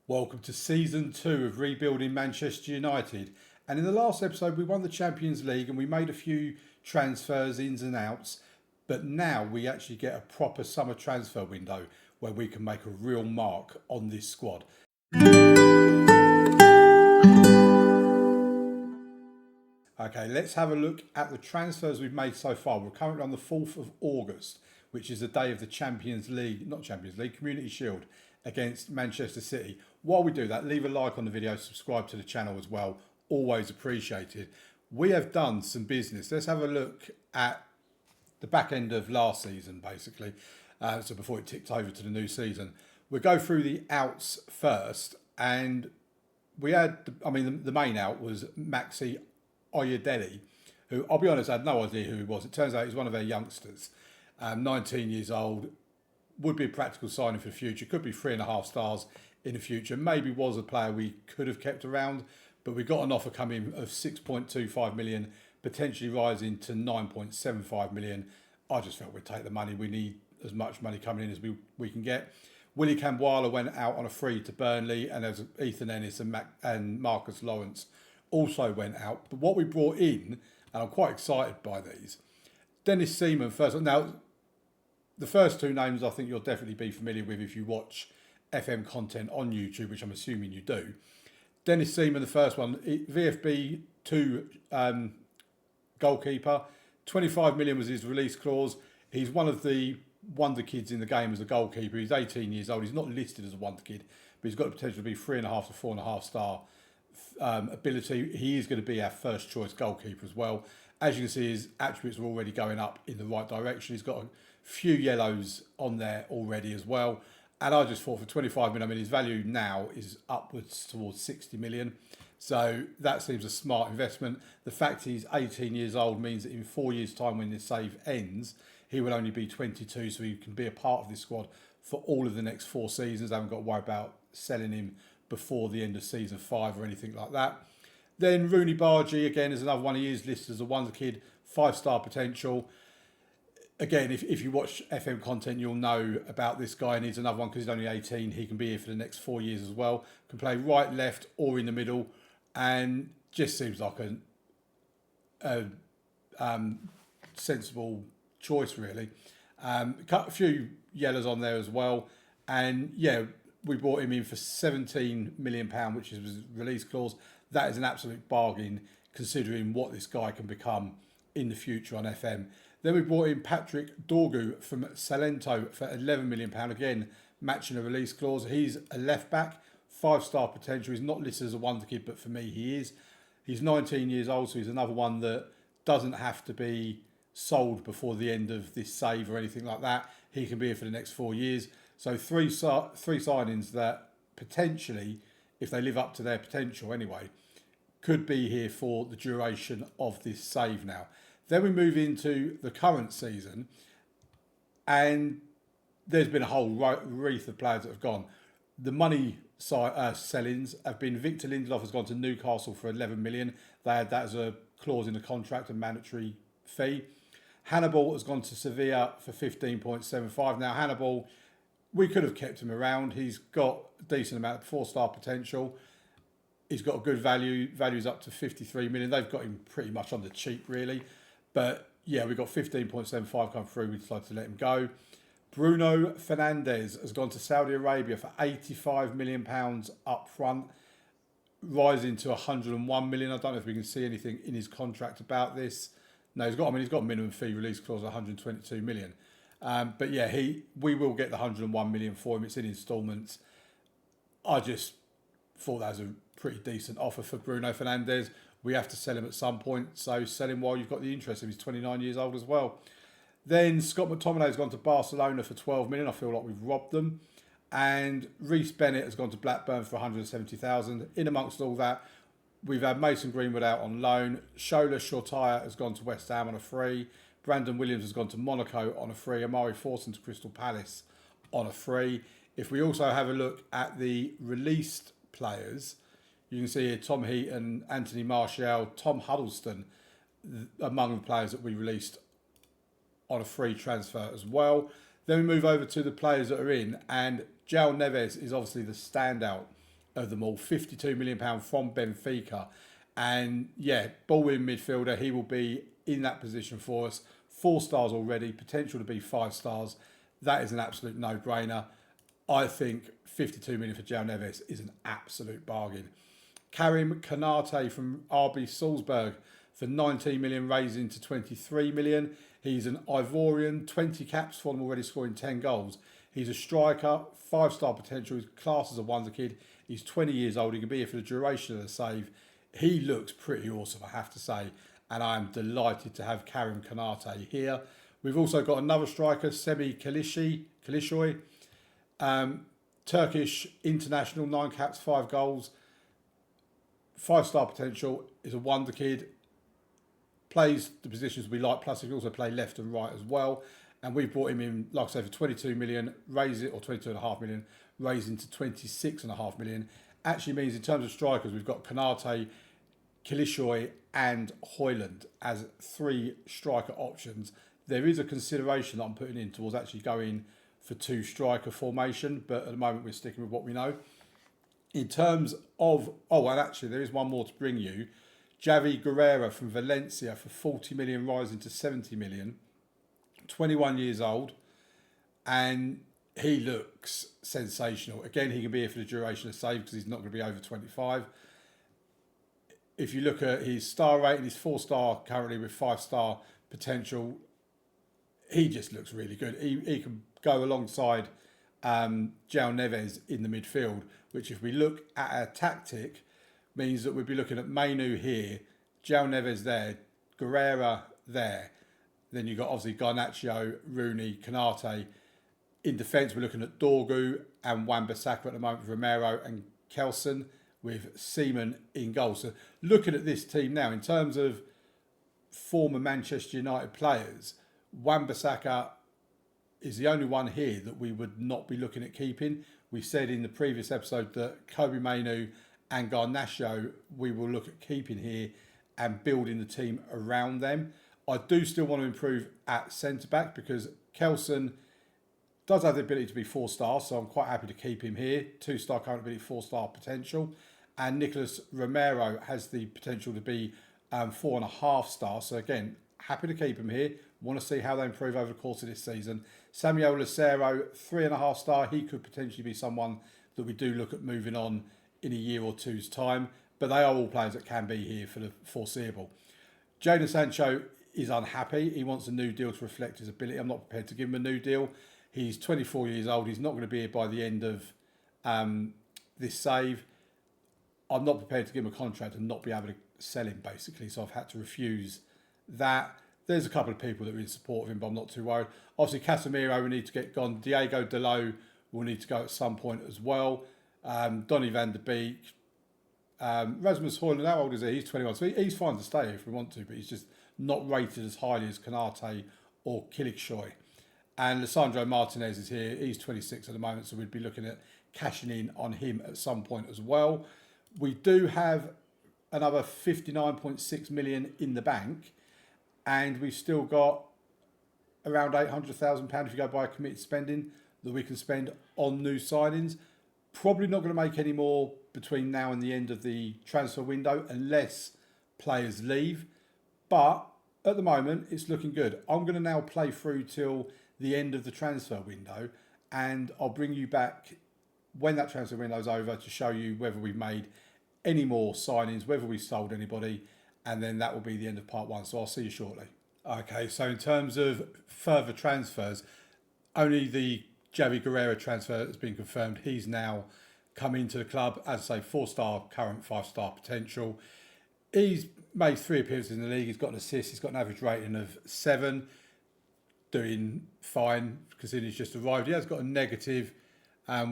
Welcome to Season 2 of Rebuilding Manchester United. And in the last episode, we won the Champions League and we made a few transfers, ins and outs. But now we actually get a proper summer transfer window where we can make a real mark on this squad. Okay, let's have a look at the transfers we've made so far. We're currently on the 4th of August, which is the day of the Community Shield against Manchester City. While we do that, leave a like on the video, subscribe to the channel as well. Always appreciated. We have done some business. Let's have a look at the back end of last season, basically. So before it ticked over to the new season. We'll go through the outs first. And we had, the main out was Maxi Oyedele, who, I'll be honest, I had no idea who he was. It turns out he's one of our youngsters, 19 years old, would be a practical signing for the future, could be 3.5 stars in the future, maybe was a player we could have kept around, but we got an offer coming of 6.25 million, potentially rising to 9.75 million. I just felt we'd take the money. We need as much money coming in as we can get. Willie Kambwala went out on a free to Burnley, and there's Ethan Ennis and Marcus Lawrence also went out. But what we brought in, and I'm quite excited by these, Dennis Seaman first. Now, the first two names I think you'll definitely be familiar with if you watch FM content on YouTube, which I'm assuming you do. Dennis Seaman, the first one, VFB 2 goalkeeper. 25 million was his release clause. He's one of the wonder kids in the game as a goalkeeper. He's 18 years old. He's not listed as a wonder kid, but he's got the potential to be 3.5 to 4.5 star ability. He is going to be our first choice goalkeeper as well. As you can see, his attributes are already going up in the right direction. He's got a few yellows on there already as well. And I just thought for 25 million, his value now is upwards towards 60 million. So that seems a smart investment. The fact he's 18 years old means that in 4 years' time, when this save ends, he will only be 22, so he can be a part of this squad for all of the next 4 seasons. I haven't got to worry about selling him before the end of season 5 or anything like that. Then Rooney Bargy, again, is another one. He is listed as a wonder kid, 5-star potential. Again, if you watch FM content, you'll know about this guy, and he's another one because he's only 18. He can be here for the next 4 years as well. Can play right, left, or in the middle, and just seems like a sensible choice, really. Cut a few yellows on there as well, and yeah, we brought him in for £17 million, which is his release clause. That is an absolute bargain considering what this guy can become in the future on FM. Then we brought in Patrick Dorgu from Salento for £11 million, again matching a release clause. He's a left back, 5-star potential. He's not listed as a wonder kid, but for me he is. He's 19 years old, so he's another one that doesn't have to be sold before the end of this save or anything like that. He can be here for the next 4 years. So three signings that potentially, if they live up to their potential anyway, could be here for the duration of this save now. Then we move into the current season, and there's been a whole wreath of players that have gone. The money sell-ins have been Victor Lindelof has gone to Newcastle for 11 million. They had that as a clause in the contract, a mandatory fee. Hannibal has gone to Sevilla for 15.75. Now, Hannibal, we could have kept him around. He's got a decent amount of 4-star potential. He's got a good value. Value's up to 53 million. They've got him pretty much on the cheap, really. But yeah, we got 15.75 come through. We decided to let him go. Bruno Fernandes has gone to Saudi Arabia for £85 million up front, rising to 101 million. I don't know if we can see anything in his contract about this. No, he's got a minimum fee release clause of 122 million. But yeah, we will get the 101 million for him. It's in instalments. I just thought that was a pretty decent offer for Bruno Fernandes. We have to sell him at some point, so sell him while you've got the interest. He's 29 years old as well. Then Scott McTominay has gone to Barcelona for 12 million. I feel like we've robbed them. And Reece Bennett has gone to Blackburn for 170,000. In amongst all that, we've had Mason Greenwood out on loan. Shola Shortaya has gone to West Ham on a free. Brandon Williams has gone to Monaco on a free. Amari Forson to Crystal Palace on a free. If we also have a look at the released players, you can see here Tom Heaton, Anthony Martial, Tom Huddleston, among the players that we released on a free transfer as well. Then we move over to the players that are in, and João Neves is obviously the standout of them all. £52 million from Benfica. And yeah, ball-winning midfielder. He will be in that position for us. 4 stars already, potential to be 5 stars. That is an absolute no-brainer. I think 52 million for João Neves is an absolute bargain. Karim Konate from RB Salzburg for 19 million, raising to 23 million. He's an Ivorian, 20 caps for them already, scoring 10 goals. He's a striker, 5-star potential. He's classed as a wonder kid. He's 20 years old. He can be here for the duration of the save. He looks pretty awesome, I have to say. And I am delighted to have Karim Konate here. We've also got another striker, Semi Kılıçsoy. Turkish international, 9 caps, 5 goals. 5-star potential, is a wonder kid. Plays the positions we like, plus he can also play left and right as well. And we've brought him in, like I say, for 22 million, raise it, or 22.5 million, raising to 26.5 million. Actually means in terms of strikers, we've got Konate, Kılıçsoy and Højlund as 3 striker options. There is a consideration that I'm putting in towards actually going for 2 striker formation, but at the moment we're sticking with what we know. In terms of, and actually there is one more to bring you. Javi Guerrera from Valencia for 40 million, rising to 70 million. 21 years old, and he looks sensational. Again, he can be here for the duration of save because he's not going to be over 25. If you look at his star rating, he's 4-star currently with 5-star potential. He just looks really good. He can go alongside João Neves in the midfield, which if we look at our tactic, means that we'd be looking at Mainu here, João Neves there, Guerrera there. Then you've got obviously Garnacho, Rooney, Konate. In defence, we're looking at Dorgu and Wan-Bissaka at the moment, Romero and Kelson, with Seaman in goal. So looking at this team now, in terms of former Manchester United players, Wan-Bissaka is the only one here that we would not be looking at keeping. We said in the previous episode that Kobbie Mainoo and Garnacho we will look at keeping here and building the team around them. I do still want to improve at centre-back because Kelson does have the ability to be 4 stars, so I'm quite happy to keep him here. 2-star current ability, 4-star potential. And Nicolas Romero has the potential to be 4.5 stars. So again, happy to keep him here. Want to see how they improve over the course of this season. Samuel Lucero, 3.5 star. He could potentially be someone that we do look at moving on in a year or two's time. But they are all players that can be here for the foreseeable. Jadon Sancho is unhappy. He wants a new deal to reflect his ability. I'm not prepared to give him a new deal. He's 24 years old. He's not going to be here by the end of this save. I'm not prepared to give him a contract and not be able to sell him, basically. So I've had to refuse that. There's a couple of people that are in support of him, but I'm not too worried. Obviously, Casemiro will need to get gone. Diego Dalot will need to go at some point as well. Donny van der Beek. Rasmus Højlund, how old is he? He's 21. So he's fine to stay if we want to, but he's just not rated as highly as Konate or Kılıçsoy. And Lisandro Martinez is here. He's 26 at the moment, so we'd be looking at cashing in on him at some point as well. We do have another 59.6 million in the bank, and we've still got around £800,000 if you go by committed spending that we can spend on new signings. Probably not going to make any more between now and the end of the transfer window unless players leave. But at the moment, it's looking good. I'm going to now play through till the end of the transfer window, and I'll bring you back when that transfer window is over to show you whether we've made any more signings, whether we've sold anybody, and then that will be the end of part 1. So I'll see you shortly. Okay, so in terms of further transfers, only the Javi Guerrera transfer has been confirmed. He's now come into the club, as I say, 4-star current, 5-star potential. He's made 3 appearances in the league. He's got an assist. He's got an average rating of 7. Doing fine considering he's just arrived. He has got a negative,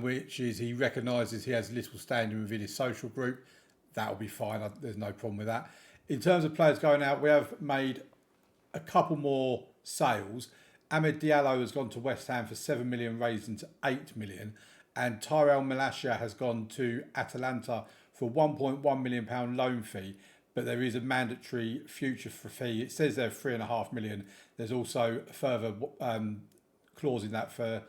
which is he recognises he has little standing within his social group. That'll be fine. There's no problem with that. In terms of players going out, we have made a couple more sales. Ahmed Diallo has gone to West Ham for 7 million, raising to 8 million. And Tyrell Malacia has gone to Atalanta for £1.1 million loan fee. But there is a mandatory future fee. It says there 3.5 million. There's also a further clause in that for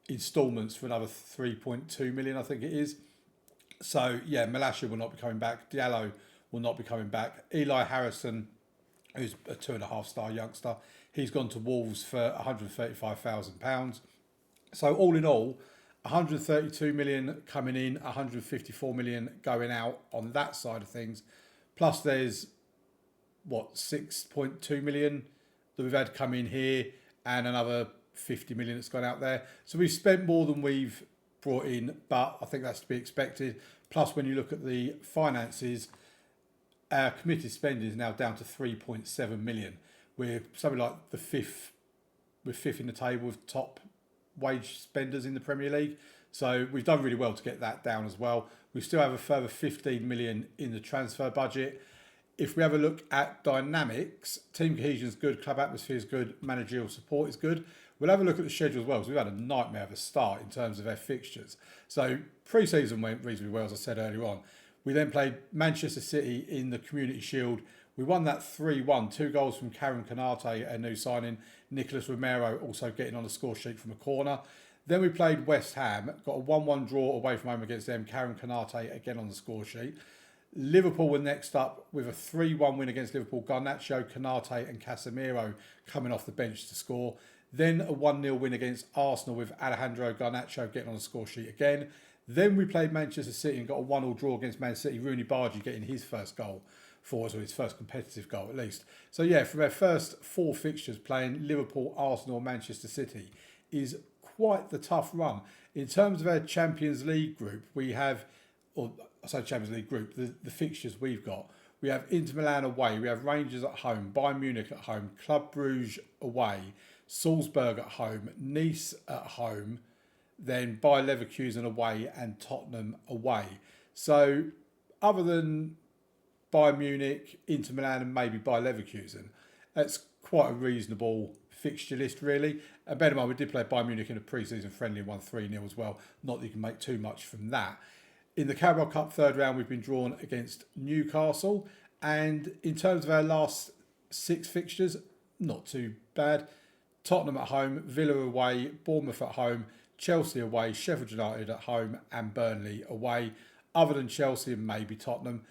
instalments for another 3.2 million, I think it is. So yeah, Malasha will not be coming back. Diallo will not be coming back. Eli Harrison, who's a 2.5-star youngster, he's gone to Wolves for £135,000. So all in all, 132 million coming in, 154 million going out on that side of things. Plus there's 6.2 million that we've had come in here, and another 50 million that's gone out there. So we've spent more than we've brought in, but I think that's to be expected. Plus, when you look at the finances, our committed spending is now down to 3.7 million. We're something like we're fifth in the table with top wage spenders in the Premier League. So we've done really well to get that down as well. We still have a further 15 million in the transfer budget. If we have a look at dynamics, team cohesion is good, club atmosphere is good, managerial support is good. We'll have a look at the schedule as well, because we've had a nightmare of a start in terms of our fixtures. So pre-season went reasonably well, as I said earlier on. We then played Manchester City in the Community Shield. We won that 3-1, 2 goals from Karen Canate, a new signing. Nicholas Romero also getting on the score sheet from a corner. Then we played West Ham, got a 1-1 draw away from home against them. Karen Canate again on the score sheet. Liverpool were next up with a 3-1 win against Liverpool. Garnacho, Canate and Casemiro coming off the bench to score. Then a 1-0 win against Arsenal with Alejandro Garnacho getting on the score sheet again. Then we played Manchester City and got a 1-1 draw against Man City. Rooney Bargy getting his first goal for us, or his first competitive goal at least. So yeah, from our first 4 fixtures playing Liverpool, Arsenal, Manchester City is quite the tough run. In terms of our Champions League group, we have, or I say Champions League group, the fixtures we've got. We have Inter Milan away, we have Rangers at home, Bayern Munich at home, Club Brugge away, Salzburg at home, Nice at home, then Bayer Leverkusen away and Tottenham away. So other than Bayern Munich, Inter Milan and maybe Bayer Leverkusen, that's quite a reasonable fixture list really. And bear in mind, we did play Bayern Munich in a pre-season friendly and won 3-0 as well. Not that you can make too much from that. In the Carabao Cup third round, we've been drawn against Newcastle. And in terms of our last 6 fixtures, not too bad. Tottenham at home, Villa away, Bournemouth at home, Chelsea away, Sheffield United at home and Burnley away. Other than Chelsea and maybe Tottenham,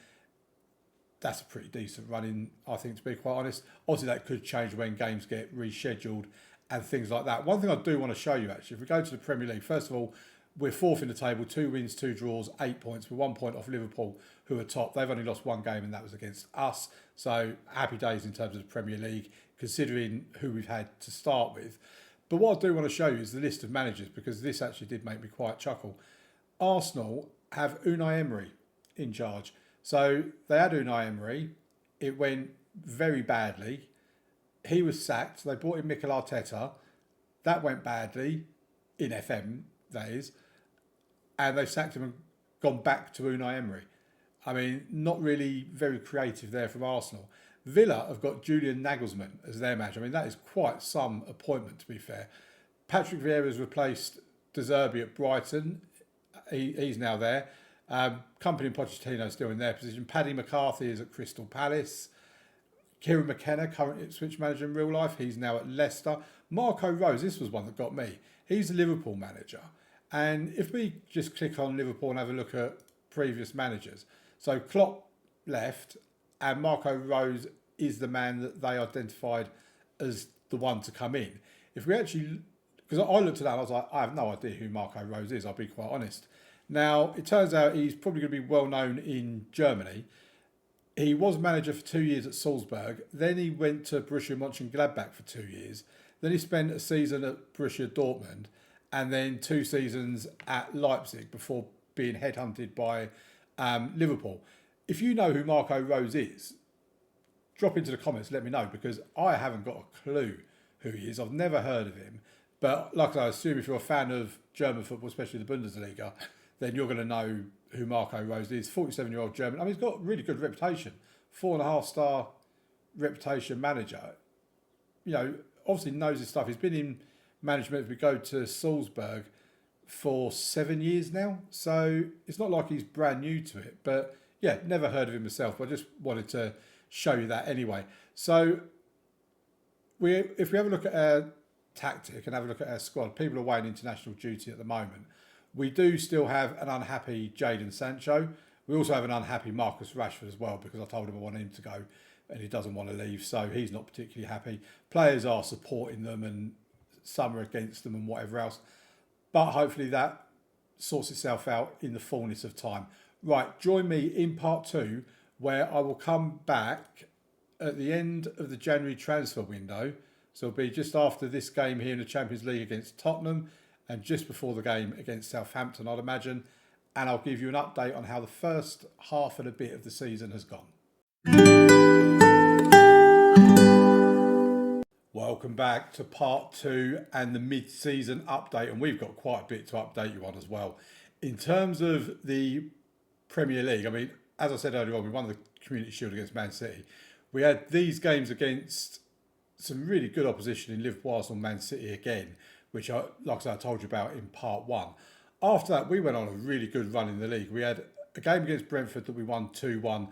that's a pretty decent run in, I think, to be quite honest. Obviously, that could change when games get rescheduled and things like that. One thing I do want to show you, actually, if we go to the Premier League, first of all, we're 4th in the table, 2 wins, 2 draws, 8 points. We're 1 point off Liverpool, who are top. They've only lost 1 game, and that was against us. So happy days in terms of the Premier League, considering who we've had to start with. But what I do want to show you is the list of managers, because this actually did make me quite chuckle. Arsenal have Unai Emery in charge. So they had Unai Emery. It went very badly. He was sacked. They brought in Mikel Arteta. That went badly in FM, that is. And they sacked him and gone back to Unai Emery. I mean, not really very creative there from Arsenal. Villa have got Julian Nagelsmann as their manager. I mean, that is quite some appointment, to be fair. Patrick Vieira's replaced De Zerbi at Brighton. He's now there. Company and Pochettino still in their position. Paddy McCarthy is at Crystal Palace. Kieran McKenna, current Ipswich manager in real life, he's now at Leicester. Marco Rose, this was one that got me. He's the Liverpool manager. And if we just click on Liverpool and have a look at previous managers. So Klopp left and Marco Rose is the man that they identified as the one to come in. If we actually, because I looked at that and I was like, I have no idea who Marco Rose is, I'll be quite honest. Now, it turns out he's probably going to be well known in Germany. He was manager for 2 years at Salzburg. Then he went to Borussia Mönchengladbach for 2 years. Then he spent a season at Borussia Dortmund and then 2 seasons at Leipzig before being headhunted by Liverpool. If you know who Marco Rose is, drop into the comments, let me know, because I haven't got a clue who he is. I've never heard of him. But like I assume, if you're a fan of German football, especially the Bundesliga, then you're going to know who Marco Rose is. 47-year-old German. I mean, he's got a really good reputation. 4.5-star reputation manager. You know, obviously knows his stuff. He's been in management, if we go to Salzburg, for 7 years now. So it's not like he's brand new to it. But yeah, never heard of him myself. But I just wanted to show you that anyway. So if we have a look at our tactic and have a look at our squad, people are away on international duty at the moment. We do still have an unhappy Jadon Sancho. We also have an unhappy Marcus Rashford as well, because I told him I want him to go and he doesn't want to leave, so he's not particularly happy. Players are supporting them and some are against them and whatever else. But hopefully that sorts itself out in the fullness of time. Right, join me in part 2, where I will come back at the end of the January transfer window. So it'll be just after this game here in the Champions League against Tottenham and just before the game against Southampton, I'd imagine. And I'll give you an update on how the first half and a bit of the season has gone. Welcome back to part 2 and the mid-season update. And we've got quite a bit to update you on as well. In terms of the Premier League, I mean, as I said earlier on, we won the Community Shield against Man City. We had these games against some really good opposition in Liverpool, Arsenal, Man City again, which, like I said, I told you about in part 1. After that, we went on a really good run in the league. We had a game against Brentford that we won 2-1.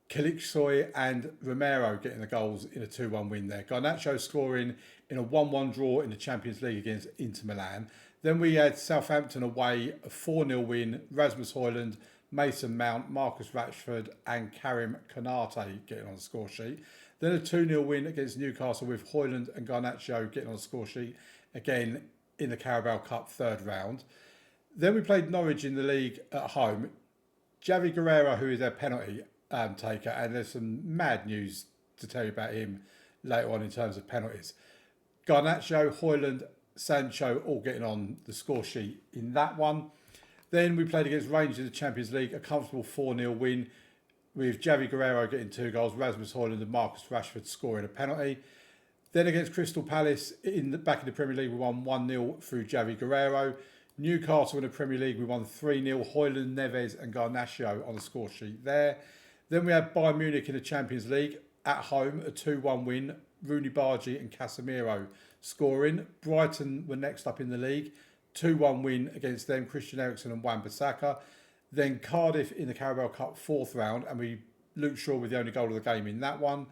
Kiliksoy and Romero getting the goals in a 2-1 win there. Garnacho scoring in a 1-1 draw in the Champions League against Inter Milan. Then we had Southampton away, a 4-0 win. Rasmus Højlund, Mason Mount, Marcus Rashford and Karim Konate getting on the score sheet. Then a 2-0 win against Newcastle with Højlund and Garnacho getting on the score sheet, again in the Carabao Cup third round. Then we played Norwich in the league at home. Javi Guerrero, who is their penalty taker, and there's some mad news to tell you about him later on in terms of penalties. Garnacho, Højlund, Sancho all getting on the score sheet in that one. Then we played against Rangers in the Champions League, a comfortable 4-0 win with Javi Guerrero getting 2 goals, Rasmus Højlund and Marcus Rashford scoring a penalty. Then against Crystal Palace back in the Premier League, we won 1-0 through Javi Guerrero. Newcastle in the Premier League, we won 3-0, Højlund, Neves and Garnacho on the score sheet there. Then we had Bayern Munich in the Champions League at home, a 2-1 win, Rooney Bargi and Casemiro scoring. Brighton were next up in the league, 2-1 win against them, Christian Eriksen and Wan-Bissaka. Then Cardiff in the Carabao Cup fourth round, and Luke Shaw with the only goal of the game in that one.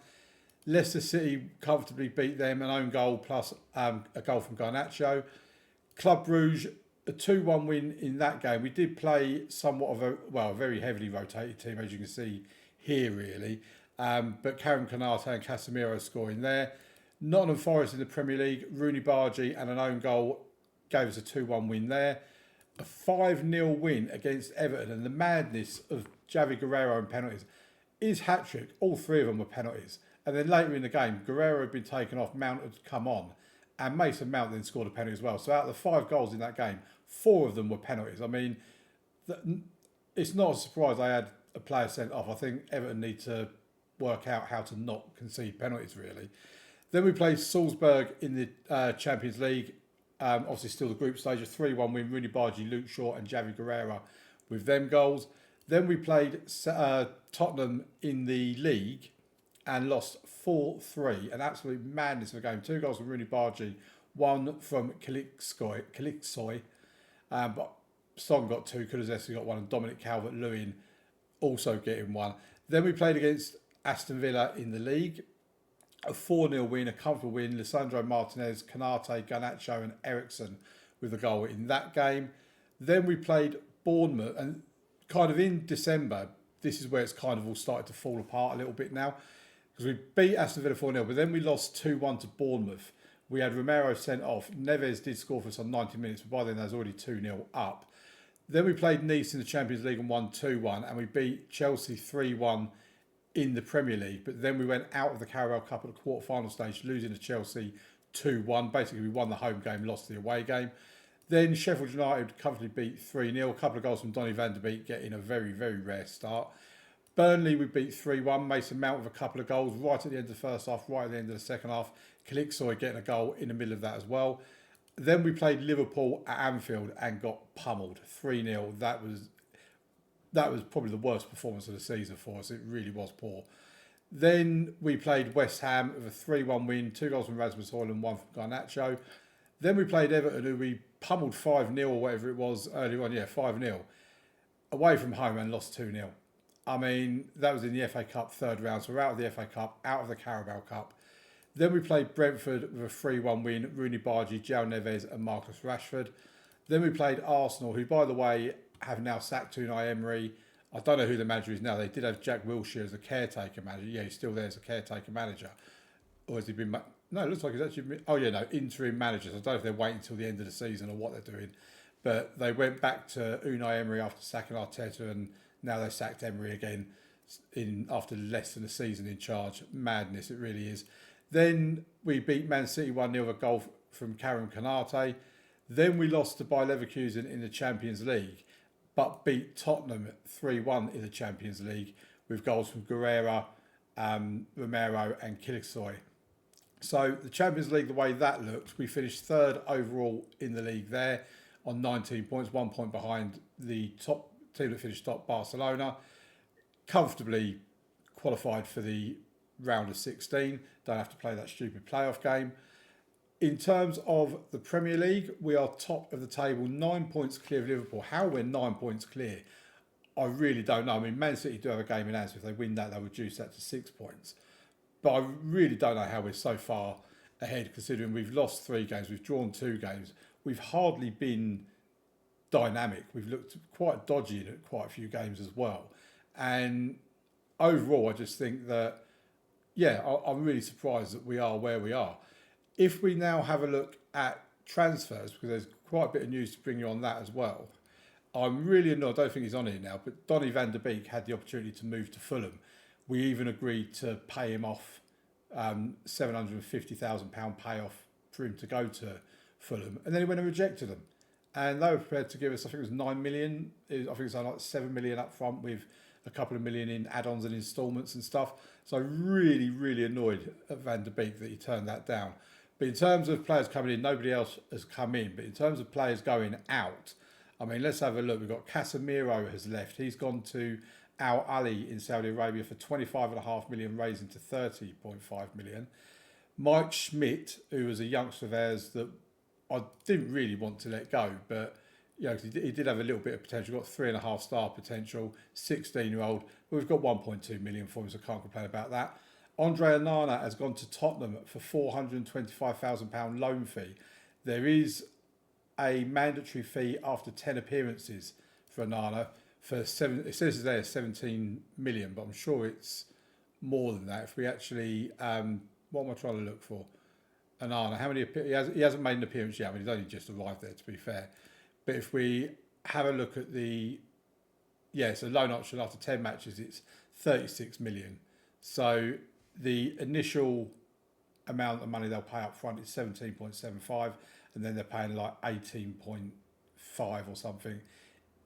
Leicester City comfortably beat them, an own goal plus a goal from Garnacho. Club Brugge, a 2-1 win in that game. We did play somewhat of a very heavily rotated team, as you can see here, really. But Karim Konate and Casemiro scoring there. Nottingham Forest in the Premier League, Rooney Bargi and an own goal gave us a 2-1 win there. A 5-0 win against Everton, and the madness of Javi Guerrero and penalties. His hat-trick, all 3 of them were penalties. And then later in the game, Guerrero had been taken off, Mount had come on, and Mason Mount then scored a penalty as well. So out of the 5 goals in that game, 4 of them were penalties. I mean, it's not a surprise they had a player sent off. I think Everton need to work out how to not concede penalties, really. Then we played Salzburg in the Champions League. Obviously still the group stage, a 3-1 win, Rooney Bargi, Luke Shaw and Javi Guerrero with them goals. Then we played Tottenham in the league and lost 4-3. An absolute madness of a game. 2 goals from Rooney Bargi, 1 from Kiliksoy. But Son got 2, Kulusevski got 1 and Dominic Calvert-Lewin also getting 1. Then we played against Aston Villa in the league. A 4-0 win, a comfortable win. Lisandro Martinez, Konate, Garnacho and Eriksen with a goal in that game. Then we played Bournemouth, and kind of in December, this is where it's kind of all started to fall apart a little bit now, because we beat Aston Villa 4-0, but then we lost 2-1 to Bournemouth. We had Romero sent off. Neves did score for us on 90 minutes, but by then there was already 2-0 up. Then we played Nice in the Champions League and won 2-1, and we beat Chelsea 3-1 in the Premier League. But then we went out of the Carabao Cup at the quarter-final stage, losing to Chelsea 2-1. Basically, we won the home game, lost the away game. Then Sheffield United comfortably beat 3-0. A couple of goals from Donny van der Beek getting a very, very rare start. Burnley, we beat 3-1. Mason Mount with a couple of goals right at the end of the first half, right at the end of the second half. Kiliksoy getting a goal in the middle of that as well. Then we played Liverpool at Anfield and got pummeled 3-0. That was probably the worst performance of the season for us. It really was poor. Then we played West Ham with a 3-1 win, 2 goals from Rasmus Højlund, 1 from Garnacho. Then we played Everton, who we pummeled 5-0 or whatever it was earlier on. 5-0. Away from home and lost 2-0. I mean, that was in the FA Cup third round. So we're out of the FA Cup, out of the Carabao Cup. Then we played Brentford with a 3-1 win, Rooney Bargi, João Neves and Marcus Rashford. Then we played Arsenal, who, by the way, have now sacked Unai Emery. I don't know who the manager is now. They did have Jack Wilshere as a caretaker manager. Yeah, he's still there as a caretaker manager. Or has he been... No, it looks like he's actually been... Oh, yeah, no, interim managers. I don't know if they're waiting until the end of the season or what they're doing. But they went back to Unai Emery after sacking Arteta, and now they sacked Emery again after less than a season in charge. Madness, it really is. Then we beat Man City 1-0, a goal from Karim Konate. Then we lost to Bayer Leverkusen in the Champions League, but beat Tottenham 3-1 in the Champions League with goals from Guerrero, Romero and Kilicsoy. So the Champions League, the way that looked, we finished third overall in the league there on 19 points, 1 point behind the top team that finished top, Barcelona. Comfortably qualified for the round of 16. Don't have to play that stupid playoff game. In terms of the Premier League, we are top of the table, 9 points clear of Liverpool. How we're 9 points clear, I really don't know. I mean, Man City do have a game in hand, so if they win that, they'll reduce that to 6 points. But I really don't know how we're so far ahead, considering we've lost 3 games, we've drawn 2 games. We've hardly been dynamic. We've looked quite dodgy in quite a few games as well. And overall, I just think that, yeah, I'm really surprised that we are where we are. If we now have a look at transfers, because there's quite a bit of news to bring you on that as well, I'm really annoyed, I don't think he's on here now, but Donny van der Beek had the opportunity to move to Fulham. We even agreed to pay him off £750,000 payoff for him to go to Fulham. And then he went and rejected them. And they were prepared to give us, I think it was 9 million. I think it was like 7 million up front with a couple of million in add-ons and instalments and stuff. So really, really annoyed at Van der Beek that he turned that down. But in terms of players coming in, nobody else has come in. But in terms of players going out, I mean, let's have a look. We've got Casemiro has left. He's gone to Al Ali in Saudi Arabia for 25.5 million, raising to 30.5 million. Mike Schmidt, who was a youngster of theirs that I didn't really want to let go, but you know, he did have a little bit of potential. Got 3.5 star potential, 16-year-old. But we've got 1.2 million for him, so I can't complain about that. Andre Onana has gone to Tottenham for £425,000 loan fee. There is a mandatory fee after 10 appearances for Onana for it says there 17 million, but I'm sure it's more than that. If we actually, what am I trying to look for? Onana, how many? He hasn't made an appearance yet. I mean, he's only just arrived there, to be fair. But if we have a look at so loan option after 10 matches, it's 36 million. So the initial amount of money they'll pay up front is 17.75, and then they're paying like 18.5 or something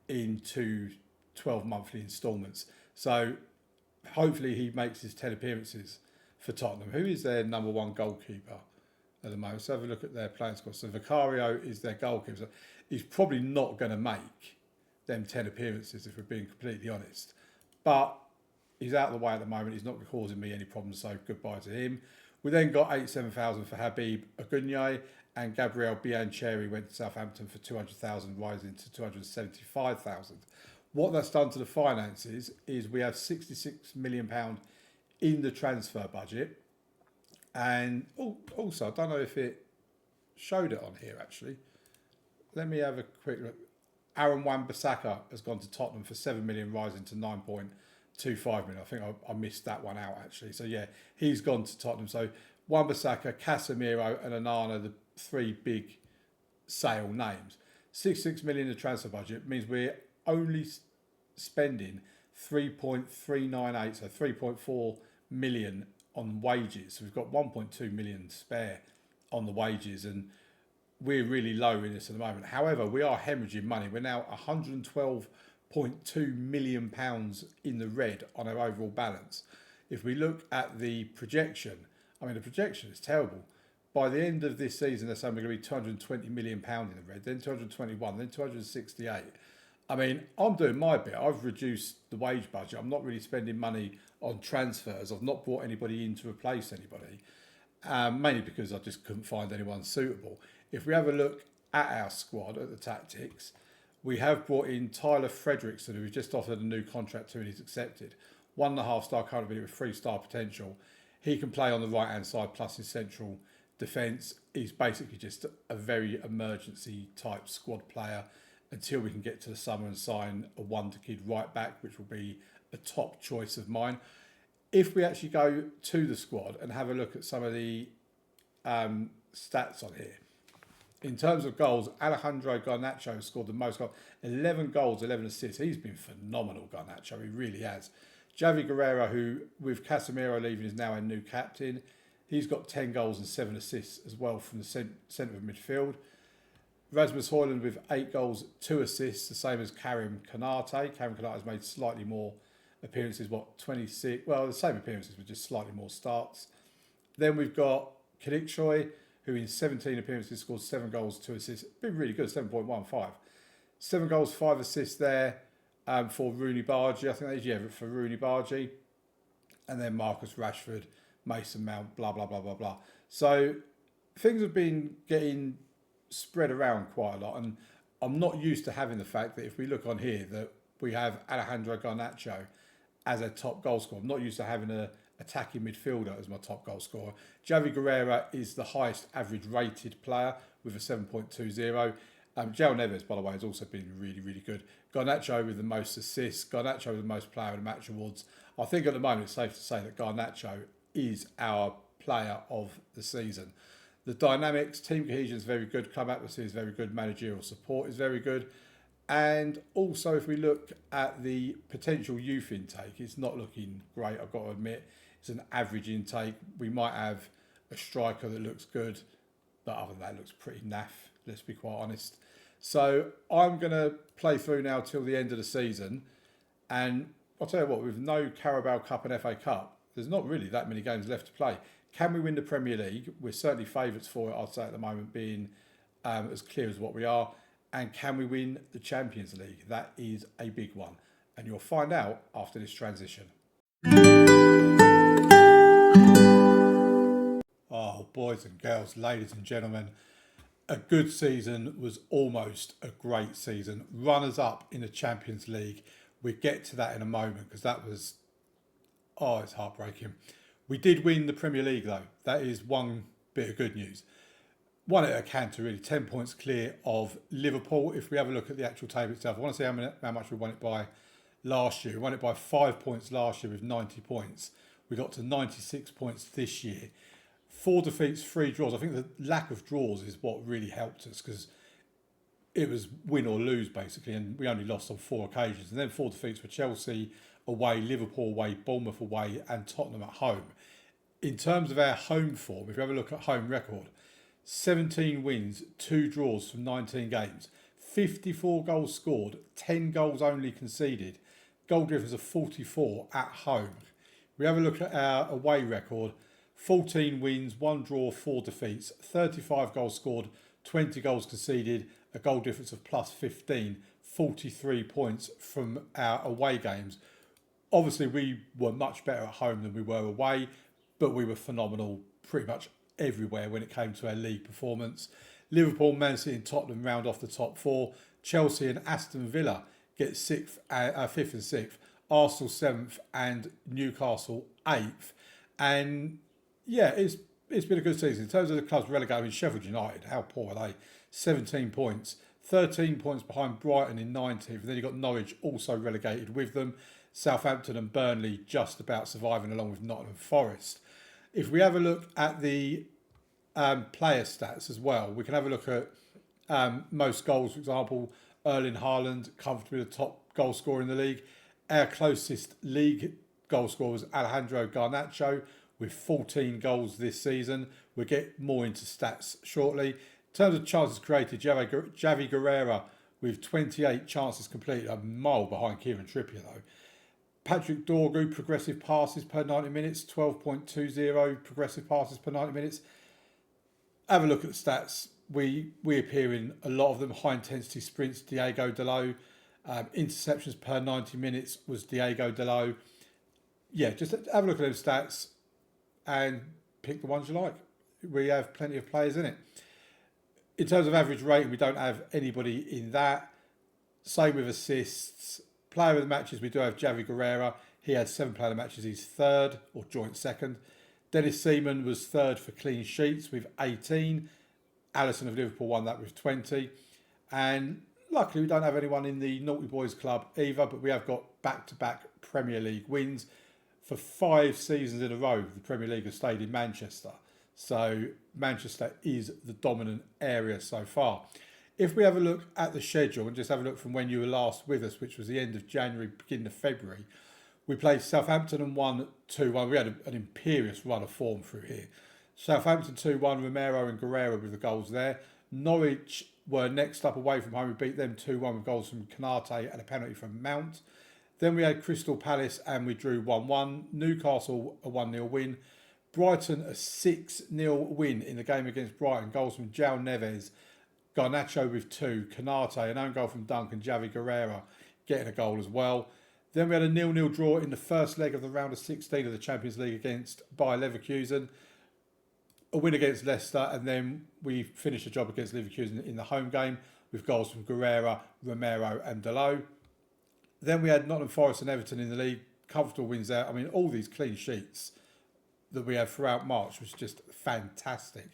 into 12 monthly instalments. So hopefully he makes his 10 appearances for Tottenham. Who is their number one goalkeeper at the moment? So have a look at their playing squad. So Vicario is their goalkeeper. So he's probably not going to make them 10 appearances, if we're being completely honest. But he's out of the way at the moment. He's not causing me any problems, so goodbye to him. We then got 87,000 for Habib Agunye, and Gabriel Biancheri went to Southampton for 200,000, rising to 275,000. What that's done to the finances is we have £66 million in the transfer budget. And also, I don't know if it showed it on here actually. Let me have a quick look. Aaron Wan-Bissaka has gone to Tottenham for 7 million, rising to 9.25 million. I think I missed that one out actually. So yeah, he's gone to Tottenham. So Wan-Bissaka, Casemiro and Onana, the 3 big sale names. 66 million in the transfer budget means we're only spending 3.398, so 3.4 million on wages. So we've got 1.2 million spare on the wages, and we're really low in this at the moment. However, we are hemorrhaging money. We're now £112.2 million in the red on our overall balance. If we look at the projection, I mean, the projection is terrible. By the end of this season, they're saying we're going to be £220 million in the red, then 221, then 268. I mean, I'm doing my bit. I've reduced the wage budget. I'm not really spending money on transfers. I've not brought anybody in to replace anybody, mainly because I just couldn't find anyone suitable. If we have a look at our squad, at the tactics, we have brought in Tyler Frederickson, who we've just offered a new contract to and he's accepted. 1.5 star current ability with 3 star potential. He can play on the right-hand side plus his central defence. He's basically just a very emergency type squad player until we can get to the summer and sign a wonder-kid right back, which will be a top choice of mine. If we actually go to the squad and have a look at some of the stats on here, in terms of goals, Alejandro Garnacho scored the most goals, 11 goals, 11 assists. He's been phenomenal, Garnacho, he really has. Javi Guerrero, who with Casemiro leaving is now a new captain, he's got 10 goals and 7 assists as well from the centre of midfield. Rasmus Højlund with 8 goals, 2 assists, the same as Karim Konate. Karim Konate has made slightly more appearances, 26? Well, the same appearances, but just slightly more starts. Then we've got Kilik Choi, who in 17 appearances scored 7 goals, 2 assists. Been really good, 7.15. 7 goals, 5 assists there for Rooney Bargy. I think that is, for Rooney Bargy. And then Marcus Rashford, Mason Mount, blah, blah, blah, blah, blah. So things have been getting spread around quite a lot. And I'm not used to having the fact that if we look on here that we have Alejandro Garnacho as a top goal scorer. I'm not used to having a attacking midfielder as my top goal scorer. Javi Guerrero is the highest average rated player with a 7.20. João Neves, by the way, has also been really, really good. Garnacho with the most assists. Garnacho with the most player of the match awards. I think at the moment it's safe to say that Garnacho is our player of the season. The dynamics, team cohesion is very good. Club atmosphere is very good. Managerial support is very good. And also, if we look at the potential youth intake, it's not looking great, I've got to admit. It's an average intake. We might have a striker that looks good, but other than that, it looks pretty naff, let's be quite honest. So I'm going to play through now till the end of the season. And I'll tell you what, with no Carabao Cup and FA Cup, there's not really that many games left to play. Can we win the Premier League? We're certainly favourites for it, I'd say at the moment, being as clear as what we are. And can we win the Champions League? That is a big one. And you'll find out after this transition. Oh, boys and girls, ladies and gentlemen, a good season was almost a great season. Runners up in the Champions League. We'll get to that in a moment because that was, it's heartbreaking. We did win the Premier League though. That is one bit of good news. Won it at a canter, really. 10 points clear of Liverpool. If we have a look at the actual table itself, I want to see how much we won it by last year. We won it by 5 points last year with 90 points. We got to 96 points this year. 4 defeats, 3 draws. I think the lack of draws is what really helped us because it was win or lose basically, and we only lost on 4 occasions. And then 4 defeats for Chelsea away, Liverpool away, Bournemouth away, and Tottenham at home. In terms of our home form, if you have a look at home record, 17 wins, 2 draws from 19 games, 54 goals scored, 10 goals only conceded, goal difference of 44 at home. We have a look at our away record, 14 wins, 1 draw, 4 defeats, 35 goals scored, 20 goals conceded, a goal difference of plus 15, 43 points from our away games. Obviously, we were much better at home than we were away, but we were phenomenal pretty much everywhere when it came to our league performance. Liverpool, Man City and Tottenham round off the top 4. Chelsea and Aston Villa get 5th and 6th. Arsenal 7th and Newcastle 8th. And yeah, it's been a good season. In terms of the clubs relegated, I mean, Sheffield United, how poor are they? 17 points. 13 points behind Brighton in 19th. And then you've got Norwich also relegated with them. Southampton and Burnley just about surviving along with Nottingham Forest. If we have a look at the player stats as well, we can have a look at most goals, for example. Erling Haaland, comfortably the top goal scorer in the league. Our closest league goal scorer was Alejandro Garnacho with 14 goals this season. We'll get more into stats shortly. In terms of chances created, Javi Guerrero with 28 chances completed, a mile behind Kieran Trippier though. Patrick Dorgu, progressive passes per 90 minutes, 12.20 progressive passes per 90 minutes. Have a look at the stats. We appear in a lot of them. High intensity sprints, Diego Dalot. Interceptions per 90 minutes was Diego Dalot. Yeah, just have a look at those stats and pick the ones you like. We have plenty of players in it. In terms of average rating, we don't have anybody in that. Same with assists. Player of the matches, we do have Javi Guerrero. He had 7 player of the matches. He's 3rd or joint 2nd. Dennis Seaman was third for clean sheets with 18. Alisson of Liverpool won that with 20. And luckily we don't have anyone in the Naughty Boys Club either, but we have got back-to-back Premier League wins. For 5 seasons in a row, the Premier League has stayed in Manchester. So Manchester is the dominant area so far. If we have a look at the schedule and just have a look from when you were last with us, which was the end of January, beginning of February, we played Southampton and won 2-1. We had an imperious run of form through here. Southampton 2-1, Romero and Guerrero with the goals there. Norwich were next up away from home. We beat them 2-1 with goals from Canate and a penalty from Mount. Then we had Crystal Palace and we drew 1-1. Newcastle a 1-0 win. Brighton a 6-0 win in the game against Brighton. Goals from João Neves, Garnacho with 2, Canate, an own goal from Duncan, Javi Guerrero getting a goal as well. Then we had a 0-0 draw in the first leg of the round of 16 of the Champions League against Bayer Leverkusen. A win against Leicester, and then we finished the job against Leverkusen in the home game with goals from Guerrero, Romero and Dalot. Then we had Nottingham Forest and Everton in the league. Comfortable wins there. I mean, all these clean sheets that we had throughout March was just fantastic.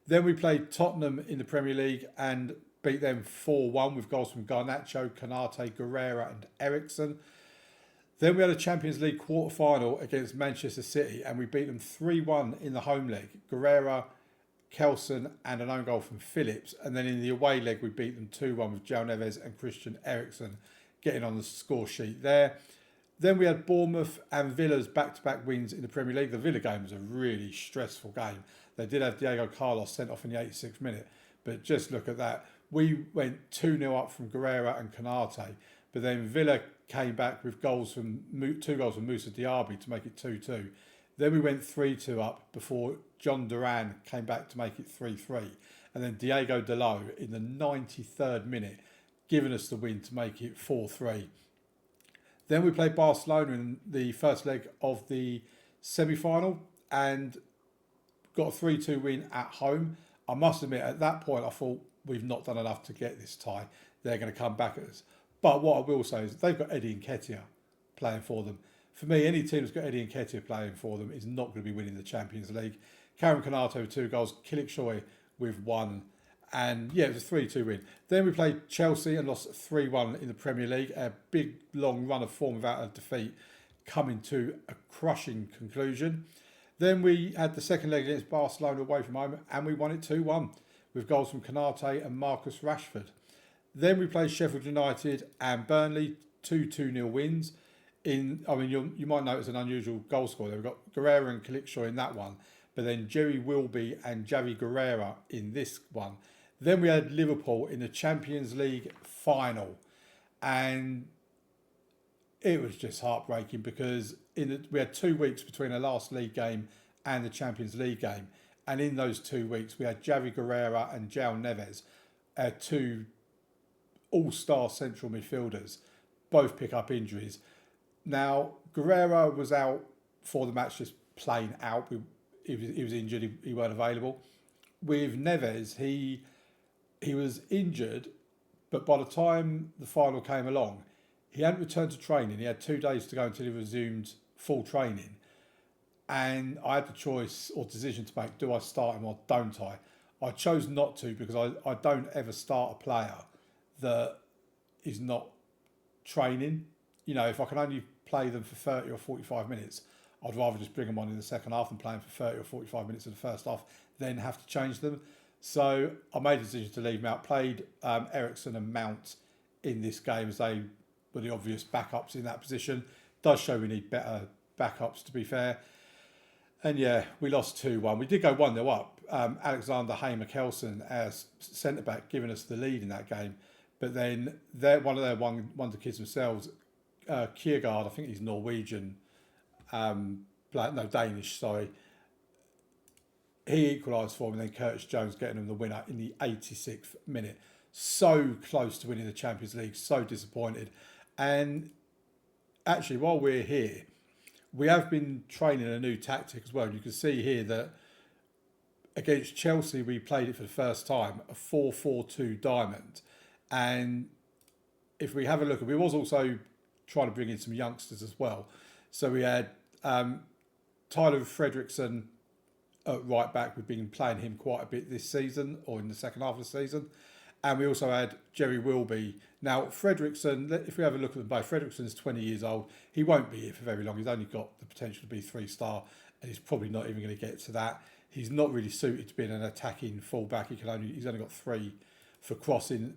Then we played Tottenham in the Premier League and beat them 4-1 with goals from Garnacho, Canate, Guerrero and Ericsson. Then we had a Champions League quarter-final against Manchester City and we beat them 3-1 in the home leg. Guerrero, Kelson and an own goal from Phillips. And then in the away leg we beat them 2-1 with João Neves and Christian Eriksen getting on the score sheet there. Then we had Bournemouth and Villa's back-to-back wins in the Premier League. The Villa game was a really stressful game. They did have Diego Carlos sent off in the 86th minute. But just look at that. We went 2-0 up from Guerrero and Canate. But then Villa came back with 2 goals from Moussa Diaby to make it 2-2. Then we went 3-2 up before John Duran came back to make it 3-3. And then Diego Dalot in the 93rd minute giving us the win to make it 4-3. Then we played Barcelona in the first leg of the semi-final and got a 3-2 win at home. I must admit, at that point, I thought we've not done enough to get this tie. They're going to come back at us. But what I will say is they've got Eddie Nketiah playing for them. For me, any team that's got Eddie Nketiah playing for them is not going to be winning the Champions League. Karen Canate with 2 goals, Kilik with 1. And yeah, it was a 3-2 win. Then we played Chelsea and lost 3-1 in the Premier League. A big, long run of form without a defeat coming to a crushing conclusion. Then we had the second leg against Barcelona away from home and we won it 2-1 with goals from Canate and Marcus Rashford. Then we played Sheffield United and Burnley, 2-0 wins. You might notice an unusual goal score there. We've got Guerrero and Kilik in that one, but then Jerry Wilby and Javi Guerrero in this one. Then we had Liverpool in the Champions League final, and it was just heartbreaking because we had 2 weeks between the last league game and the Champions League game, and in those 2 weeks we had Javi Guerrero and João Neves, 2 all-star central midfielders, both pick up injuries. Now, Guerrero was out for the match, just plain out. He was injured, he weren't available. With Neves, he was injured, but by the time the final came along, he hadn't returned to training. He had 2 days to go until he resumed full training. And I had the choice or decision to make, do I start him or don't I? I chose not to because I don't ever start a player that is not training. You know, if I can only play them for 30 or 45 minutes, I'd rather just bring them on in the second half and play them for 30 or 45 minutes in the first half, then have to change them. So I made a decision to leave them out. Played Ericsson and Mount in this game as they were the obvious backups in that position. Does show we need better backups, to be fair. And yeah, we lost 2-1. We did go 1-0 up. Alexander Hamer-Kelson as centre-back giving us the lead in that game. But then one of the kids themselves, Kiergaard, I think he's Norwegian, Danish, sorry. He equalised for him, and then Curtis Jones getting him the winner in the 86th minute. So close to winning the Champions League, so disappointed. And actually, while we're here, we have been training a new tactic as well. You can see here that against Chelsea, we played it for the first time, a 4-4-2 diamond. And if we have a look, we was also trying to bring in some youngsters as well. So we had Tyler Fredrickson at right back. We've been playing him quite a bit this season, or in the second half of the season. And we also had Jerry Wilby. Now, Fredrickson, if we have a look at them both, Fredrickson's 20 years old. He won't be here for very long. He's only got the potential to be 3-star, and he's probably not even going to get to that. He's not really suited to being an attacking fullback. He's only got 3 for crossing.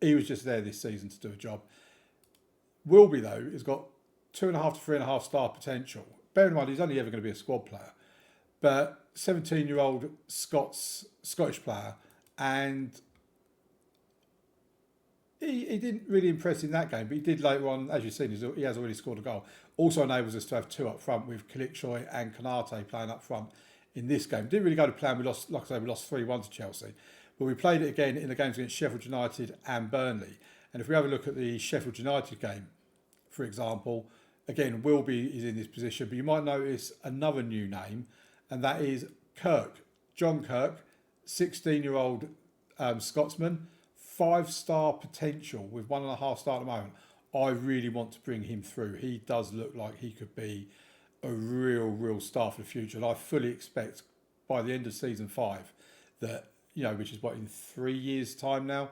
He was just there this season to do a job. Wilby, though, has got 2.5 to 3.5 star potential. Bear in mind, he's only ever going to be a squad player. But 17-year-old Scottish player, and he didn't really impress in that game, but he did later on, as you've seen, he has already scored a goal. Also enables us to have 2 up front with Kılıçsoy and Konate playing up front in this game. Didn't really go to plan. We lost 3-1 to Chelsea. But we played it again in the games against Sheffield United and Burnley. And if we have a look at the Sheffield United game, for example, again, Wilby is in this position, but you might notice another new name, and that is Kirk. John Kirk, 16-year-old Scotsman, 5-star potential with 1.5 star at the moment. I really want to bring him through. He does look like he could be a real star for the future. And I fully expect by the end of season 5 that, which is in 3 years' time now,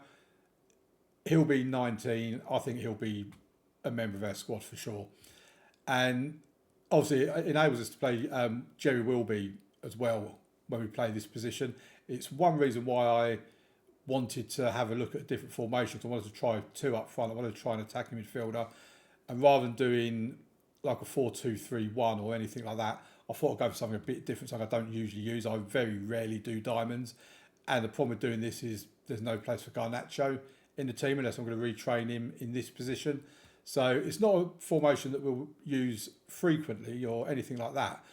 he'll be 19. I think he'll be a member of our squad for sure. And obviously it enables us to play Jerry Wilby as well when we play this position. It's one reason why I wanted to have a look at different formations. I wanted to try 2 up front. I wanted to try an attacking midfielder. And rather than doing like a 4-2-3-1 or anything like that, I thought I'd go for something a bit different, something I don't usually use. I very rarely do diamonds. And the problem with doing this is there's no place for Garnacho in the team unless I'm going to retrain him in this position. So it's not a formation that we'll use frequently or anything like that.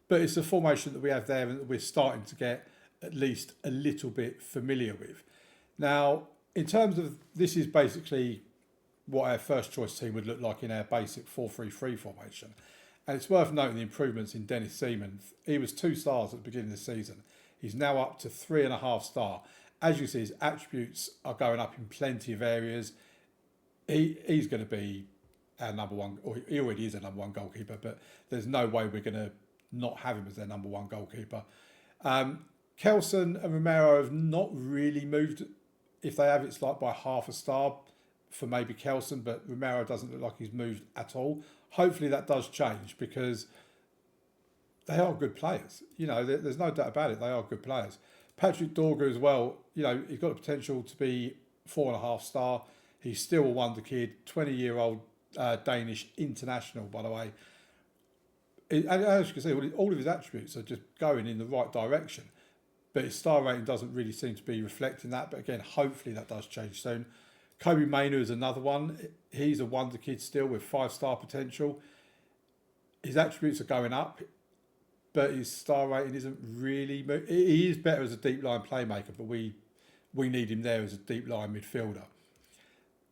But it's a formation that we have there and that we're starting to get at least a little bit familiar with. Now, in terms of, this is basically what our first choice team would look like in our basic 4-3-3 formation. And it's worth noting the improvements in Dennis Seaman. He was 2 stars at the beginning of the season. He's now up to 3.5 star. As you see, his attributes are going up in plenty of areas. He's going to be our number one, or he already is our number 1 goalkeeper, but there's no way we're going to not have him as their number 1 goalkeeper. Kelson and Romero have not really moved. If they have, it's like by 0.5 star for maybe Kelson, but Romero doesn't look like he's moved at all. Hopefully that does change because they are good players. There's no doubt about it. They are good players. Patrick Dorgu as well, he's got the potential to be 4.5 star. He's still a wonder kid, 20-year-old Danish international, by the way. And as you can see, all of his attributes are just going in the right direction. But his star rating doesn't really seem to be reflecting that. But again, hopefully that does change soon. Kobe Mainu is another one. He's a wonder kid still with 5-star potential. His attributes are going up, but his star rating isn't really... He is better as a deep line playmaker, but we need him there as a deep line midfielder.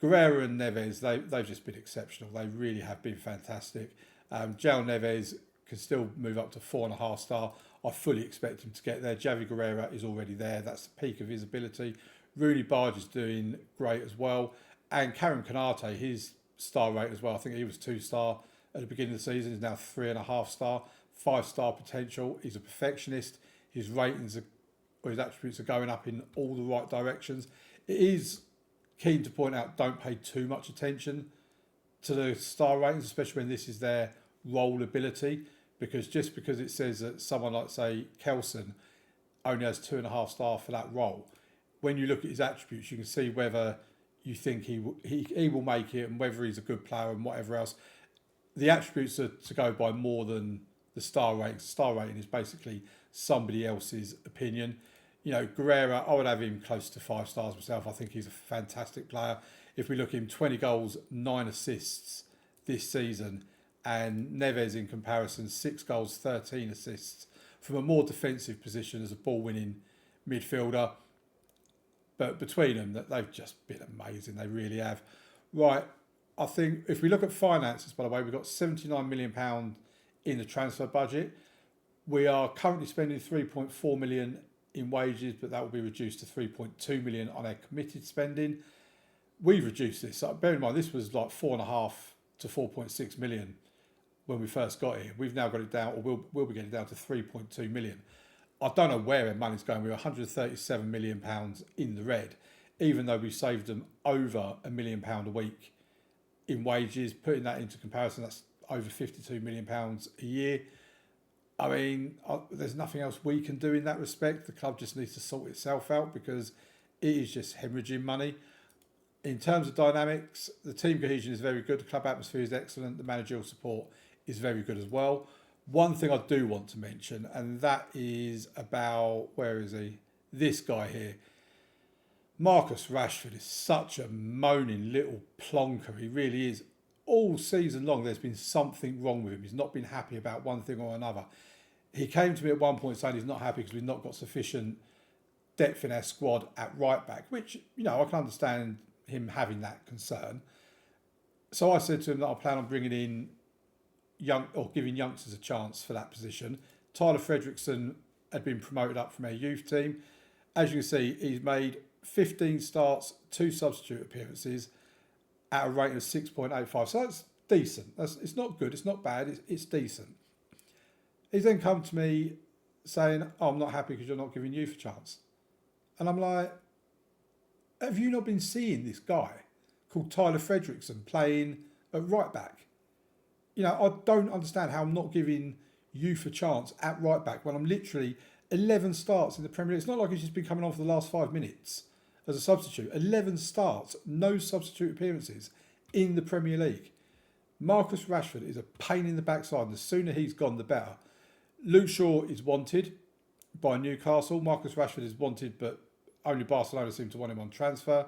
Guerrero and Neves, they've just been exceptional. They really have been fantastic. João Neves can still move up to 4.5 star. I fully expect him to get there. Javi Guerrero is already there. That's the peak of his ability. Rooney Barge is doing great as well. And Karim Konate, his star rate as well. I think he was 2 star at the beginning of the season. He's now 3.5 star. 5-star potential. He's a perfectionist. His ratings or his attributes are going up in all the right directions. It is keen to point out, don't pay too much attention to the star ratings, especially when this is their role ability, because just because it says that someone like, say, Kelson only has 2.5 star for that role, when you look at his attributes, you can see whether you think he will make it and whether he's a good player and whatever else. The attributes are to go by more than the star rating. Star rating is basically somebody else's opinion. Guerrero, I would have him close to 5 stars myself. I think he's a fantastic player. If we look at him, 20 goals, 9 assists this season, and Neves in comparison, 6 goals, 13 assists from a more defensive position as a ball-winning midfielder. But between them, they've just been amazing. They really have. Right, I think if we look at finances, by the way, we've got £79 million in the transfer budget. We are currently spending 3.4 million in wages, but that will be reduced to 3.2 million on our committed spending. We've reduced this. Bear in mind, this was like 4.5 to 4.6 million when we first got here. We've now got it down, or we'll be getting it down to 3.2 million. I don't know where their money's going. We're 137 million pounds in the red, even though we saved them over £1 million a week in wages. Putting that into comparison, that's over 52 million pounds a year. I mean, there's nothing else we can do in that respect. The club just needs to sort itself out because it is just hemorrhaging money. In terms of dynamics, the team cohesion is very good. The club atmosphere is excellent. The managerial support is very good as well. One thing I do want to mention, and that is about, where is he? This guy here. Marcus Rashford is such a moaning little plonker. He really is. All season long, there's been something wrong with him. He's not been happy about one thing or another. He came to me at one point saying he's not happy because we've not got sufficient depth in our squad at right back, which, you know, I can understand him having that concern. So I said to him that I plan on bringing in giving youngsters a chance for that position. Tyler Fredrickson had been promoted up from our youth team. As you can see, he's made 15 starts, 2 substitute appearances at a rating of 6.85. So that's decent. It's not good, it's not bad, it's decent. He's then come to me saying, oh, I'm not happy because you're not giving youth a chance. And I'm like, have you not been seeing this guy called Tyler Fredrickson playing at right back? You know, I don't understand how I'm not giving youth a chance at right back when I'm literally 11 starts in the Premier League. It's not like he's just been coming on for the last 5 minutes as a substitute. 11 starts, no substitute appearances in the Premier League. Marcus Rashford is a pain in the backside, and the sooner he's gone, the better. Luke Shaw is wanted by Newcastle. Marcus Rashford is wanted, but only Barcelona seem to want him on transfer.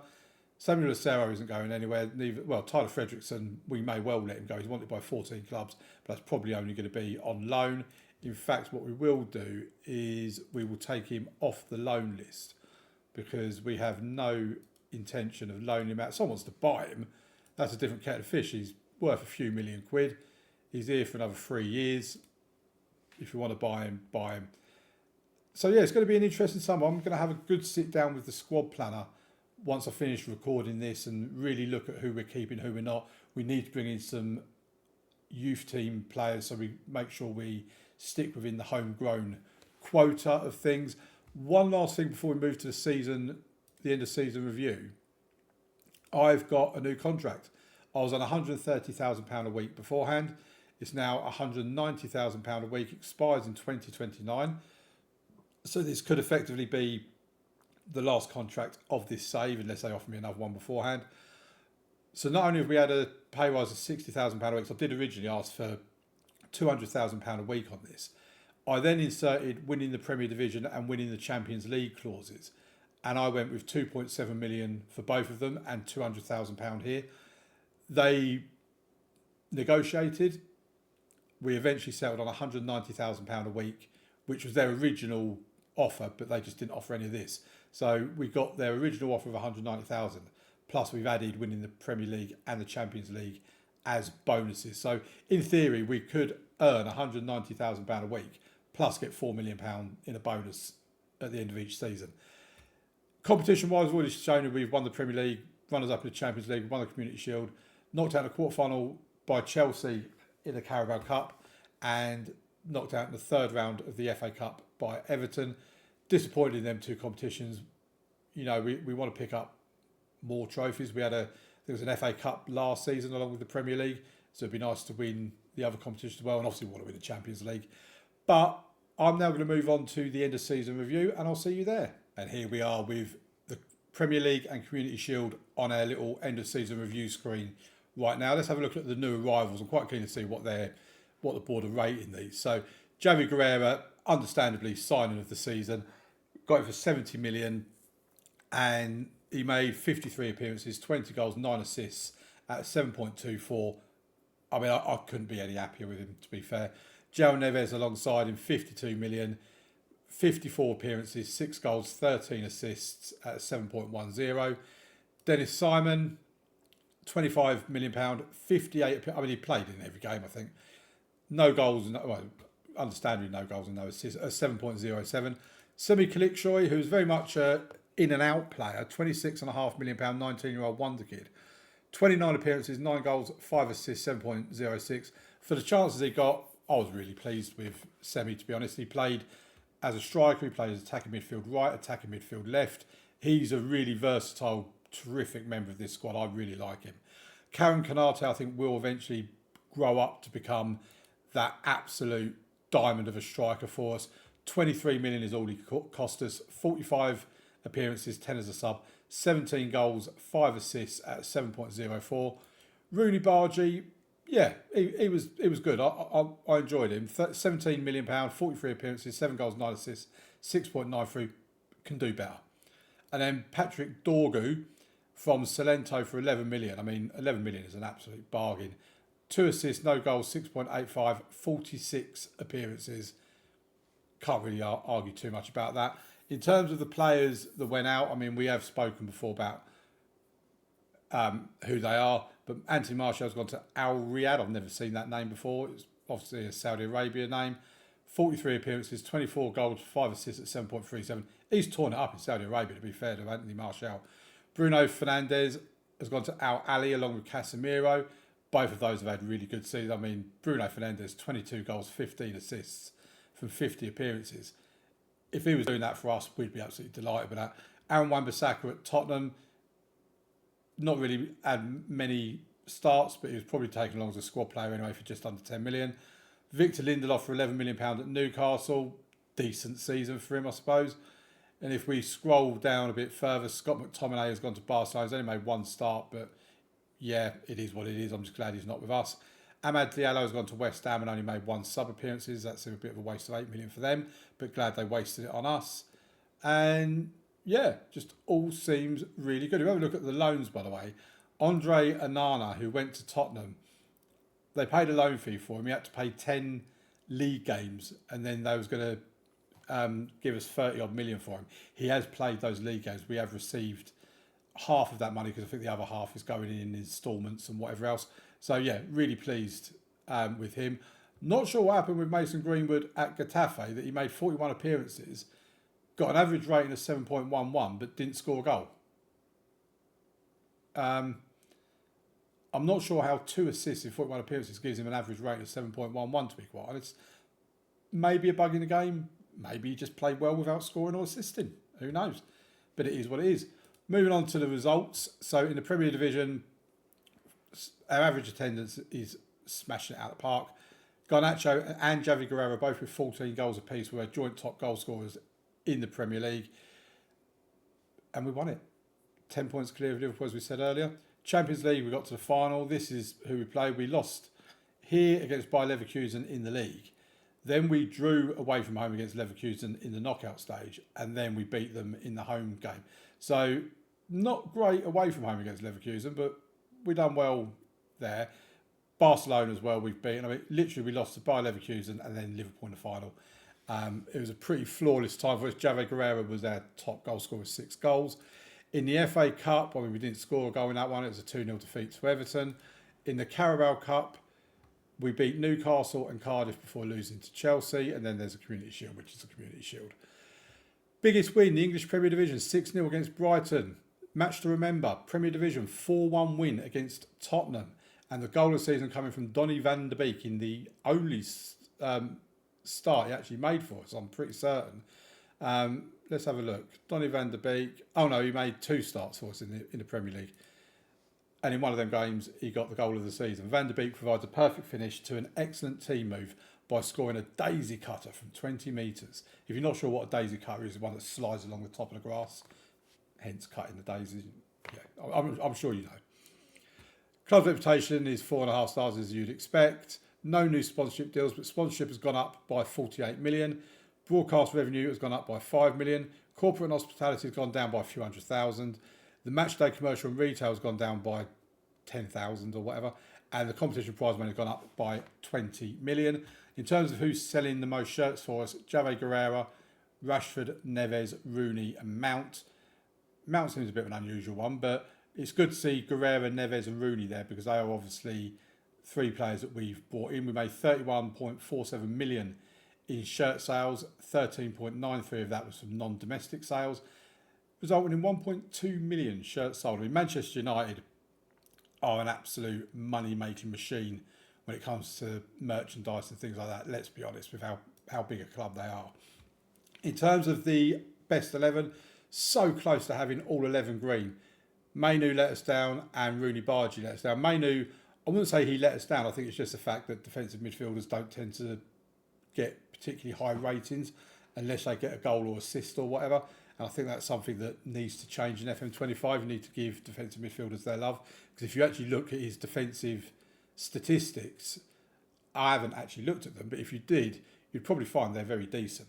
Samuel Lucero isn't going anywhere. Tyler Fredrickson, we may well let him go. He's wanted by 14 clubs, but that's probably only going to be on loan. In fact, what we will do is we will take him off the loan list because we have no intention of loaning him out. Someone wants to buy him. That's a different kettle of fish. He's worth a few million quid. He's here for another 3 years. If you want to buy him, buy him. So yeah, it's going to be an interesting summer. I'm going to have a good sit down with the squad planner once I finish recording this and really look at who we're keeping, who we're not. We need to bring in some youth team players so we make sure we stick within the homegrown quota of things. One last thing before we move to the end of season review. I've got a new contract. I was on £130,000 a week beforehand. It's now £190,000 a week, expires in 2029. So this could effectively be the last contract of this save unless they offer me another one beforehand. So not only have we had a pay rise of £60,000 a week, so I did originally ask for £200,000 a week on this. I then inserted winning the Premier Division and winning the Champions League clauses. And I went with 2.7 million for both of them and £200,000 here. They negotiated. We eventually settled on £190,000 a week, which was their original offer, but they just didn't offer any of this. So we got their original offer of 190,000, plus we've added winning the Premier League and the Champions League as bonuses. So in theory, we could earn £190,000 a week, plus get £4 million in a bonus at the end of each season. Competition-wise, we've already shown you we've won the Premier League, runners up in the Champions League, won the Community Shield, knocked out in the quarterfinal by Chelsea in the Carabao Cup, and knocked out in the third round of the FA Cup by Everton. Disappointed in them 2 competitions. You know, we want to pick up more trophies. There was an FA Cup last season along with the Premier League, so it'd be nice to win the other competitions as well, and obviously we want to win the Champions League. But I'm now going to move on to the end of season review, and I'll see you there. And here we are with the Premier League and Community Shield on our little end of season review screen right now. Let's have a look at the new arrivals. I'm quite keen to see what the board are rating these. So Javi Guerrera, understandably signing of the season, got it for 70 million, and he made 53 appearances, 20 goals, 9 assists at 7.24. I mean, I couldn't be any happier with him, to be fair. João Neves alongside him, 52 million, 54 appearances, 6 goals, 13 assists at 7.10. Dennis Simon, £25 million, 58. I mean, he played in every game, I think. No goals, understandably no goals and no assists, at 7.07. Semi Kalikshoy, who's very much an in and out player, £26.5 million, 19-year-old wonder kid. 29 appearances, 9 goals, 5 assists, 7.06. For the chances he got, I was really pleased with Semi, to be honest. He played as a striker, he played as attacking midfield right, attacking midfield left. He's a really versatile, terrific member of this squad. I really like him. Karen Kanate, I think, will eventually grow up to become that absolute diamond of a striker for us. 23 million is all he cost us. 45 appearances, 10 as a sub. 17 goals, 5 assists at 7.04. Rooney Bargy, yeah, he was good. I enjoyed him. 17 million pound, 43 appearances, 7 goals, 9 assists, 6.93. Can do better. And then Patrick Dorgu from Salento for 11 million. I mean, 11 million is an absolute bargain. 2 assists, no goals, 6.85, 46 appearances. Can't really argue too much about that. In terms of the players that went out, I mean, we have spoken before about who they are, but Anthony Martial's gone to Al Riyadh. I've never seen that name before. It's obviously a Saudi Arabia name. 43 appearances, 24 goals, 5 assists at 7.37. He's torn it up in Saudi Arabia, to be fair to Anthony Martial. Bruno Fernandes has gone to Al Ali along with Casemiro. Both of those have had really good seasons. I mean, Bruno Fernandes, 22 goals, 15 assists from 50 appearances. If he was doing that for us, we'd be absolutely delighted with that. Aaron Wan-Bissaka at Tottenham, not really had many starts, but he was probably taken along as a squad player anyway for just under 10 million. Victor Lindelof for £11 million at Newcastle. Decent season for him, I suppose. And if we scroll down a bit further, Scott McTominay has gone to Barcelona. He's only made 1 start, but yeah, it is what it is. I'm just glad he's not with us. Amad Diallo has gone to West Ham and only made 1 sub appearances. That's a bit of a waste of 8 million for them, but glad they wasted it on us. And yeah, just all seems really good. If you have a look at the loans, by the way, Andre Onana, who went to Tottenham, they paid a loan fee for him. He had to pay 10 league games, and then they was going to give us 30 odd million for him. He has played those league games. We have received half of that money because I think the other half is going in instalments and whatever else. So yeah, really pleased with him. Not sure what happened with Mason Greenwood at Getafe, that he made 41 appearances, got an average rating of 7.11, but didn't score a goal. I'm not sure how 2 assists in 41 appearances gives him an average rating of 7.11, to be quite honest. Maybe a bug in the game. Maybe he just played well without scoring or assisting. Who knows? But it is what it is. Moving on to the results. So in the Premier Division, our average attendance is smashing it out of the park. Garnacho and Javi Guerrero, both with 14 goals apiece, were joint top goal scorers in the Premier League. And we won it. 10 points clear of Liverpool, as we said earlier. Champions League, we got to the final. This is who we played. We lost here against Bayer Leverkusen in the league. Then we drew away from home against Leverkusen in the knockout stage. And then we beat them in the home game. So not great away from home against Leverkusen, but we done well there. Barcelona as well, we've beaten. I mean, literally we lost to Bayer Leverkusen and then Liverpool in the final. It was a pretty flawless time for us. Javi Guerrero was our top goal scorer with 6 goals. In the FA Cup, I mean, we didn't score a goal in that one. It was a 2-0 defeat to Everton. In the Carabao Cup, we beat Newcastle and Cardiff before losing to Chelsea. And then there's a Community Shield, which is a Community Shield. Biggest win, the English Premier Division, 6-0 against Brighton. Match to remember, Premier Division, 4-1 win against Tottenham. And the goal of the season coming from Donny van der Beek in the only start he actually made for us, I'm pretty certain. Let's have a look. Donny van der Beek. Oh no, he made 2 starts for us in the Premier League. And in one of them games, he got the goal of the season. Van der Beek provides a perfect finish to an excellent team move by scoring a daisy cutter from 20 metres. If you're not sure what a daisy cutter is, the one that slides along the top of the grass, hence cutting the daisies. Yeah, I'm sure you know. Club's reputation is 4.5 stars, as you'd expect. No new sponsorship deals, but sponsorship has gone up by 48 million. Broadcast revenue has gone up by 5 million. Corporate and hospitality has gone down by a few 100,000. The matchday commercial and retail has gone down by 10,000 or whatever. And the competition prize money has gone up by 20 million. In terms of who's selling the most shirts for us, Javi Guerrero, Rashford, Neves, Rooney and Mount. Mount seems a bit of an unusual one, but it's good to see Guerrero, Neves and Rooney there because they are obviously 3 players that we've brought in. We made 31.47 million in shirt sales. 13.93 of that was from non-domestic sales, resulting in 1.2 million shirts sold. I mean, Manchester United are an absolute money-making machine when it comes to merchandise and things like that. Let's be honest with how big a club they are. In terms of the best 11, so close to having all 11 green. Mainu let us down and Rooney Bargy let us down. Mainu, I wouldn't say he let us down. I think it's just the fact that defensive midfielders don't tend to get particularly high ratings unless they get a goal or assist or whatever. And I think that's something that needs to change in FM25. You need to give defensive midfielders their love. Because if you actually look at his defensive statistics, I haven't actually looked at them, but if you did, you'd probably find they're very decent.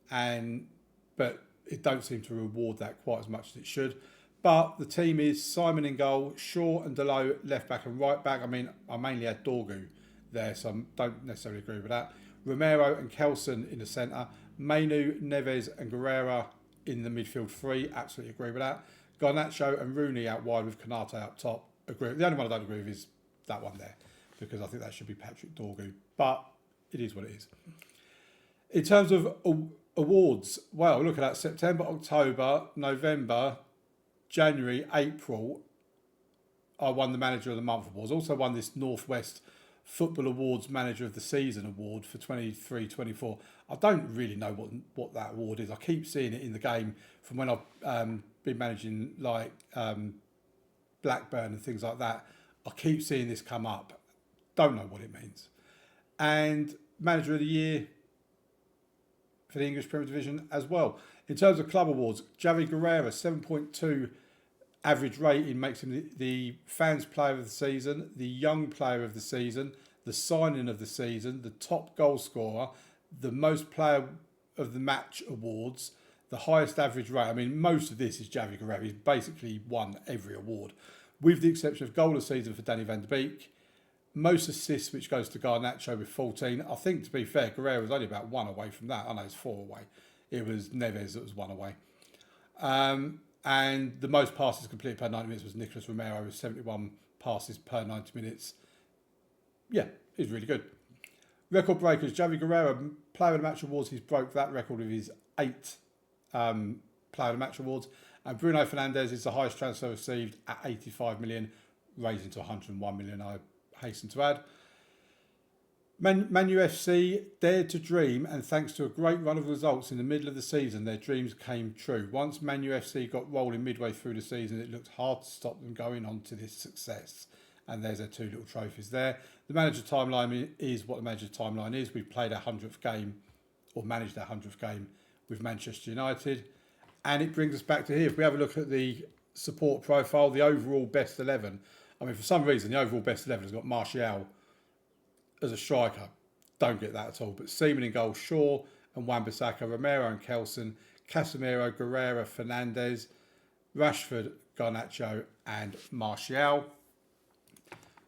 But it don't seem to reward that quite as much as it should. But the team is Simon in goal, Shaw and Delo left back and right back. I mean, I mainly had Dorgu there, so I don't necessarily agree with that. Romero and Kelson in the centre. Mainu, Neves and Guerrera in the midfield three. Absolutely agree with that. Garnacho and Rooney out wide with Kanate up top. Agree. The only one I don't agree with is that one there, because I think that should be Patrick Dorgu. But it is what it is. In terms of awards, well, look at that. September, October, November, January, April, I won the Manager of the Month awards. Also won this Northwest Football Awards Manager of the Season award for 23-24. I don't really know what that award is. I keep seeing it in the game from when I've been managing like Blackburn and things like that. I keep seeing this come up. Don't know what it means. And Manager of the Year for the English Premier Division as well. In terms of club awards, Javi Guerrera, 7.2 average rating, makes him the fans player of the season, the young player of the season, the signing of the season, the top goal scorer, the most player of the match awards, the highest average rate. I mean, most of this is Javi Guerrera. He's basically won every award, with the exception of goal of the season for Danny van der Beek. Most assists, which goes to Garnacho with 14. I think, to be fair, Guerrera was only about one away from that. I know it's 4 away. It was Neves that was 1 away. And the most passes completed per 90 minutes was Nicolas Romero with 71 passes per 90 minutes. Yeah, he's really good. Record breakers, Javi Guerrera, Player of the Match Awards. He's broke that record with his 8 Player of the Match Awards. And Bruno Fernandes is the highest transfer received at 85 million, raising to 101 million, I hasten to add. Man UFC dared to dream, and thanks to a great run of results in the middle of the season, their dreams came true. Once Man UFC got rolling midway through the season, it looked hard to stop them going on to this success. And there's their 2 little trophies there. The manager timeline is what the manager timeline is. We've played our 100th game, or managed our 100th game with Manchester United. And it brings us back to here. If we have a look at the support profile, the overall best 11. I mean, for some reason, the overall best 11 has got Martial as a striker. Don't get that at all. But Seaman in goal, Shaw and Wan-Bissaka, Romero and Kelson, Casemiro, Guerrera, Fernandes, Rashford, Garnacho and Martial.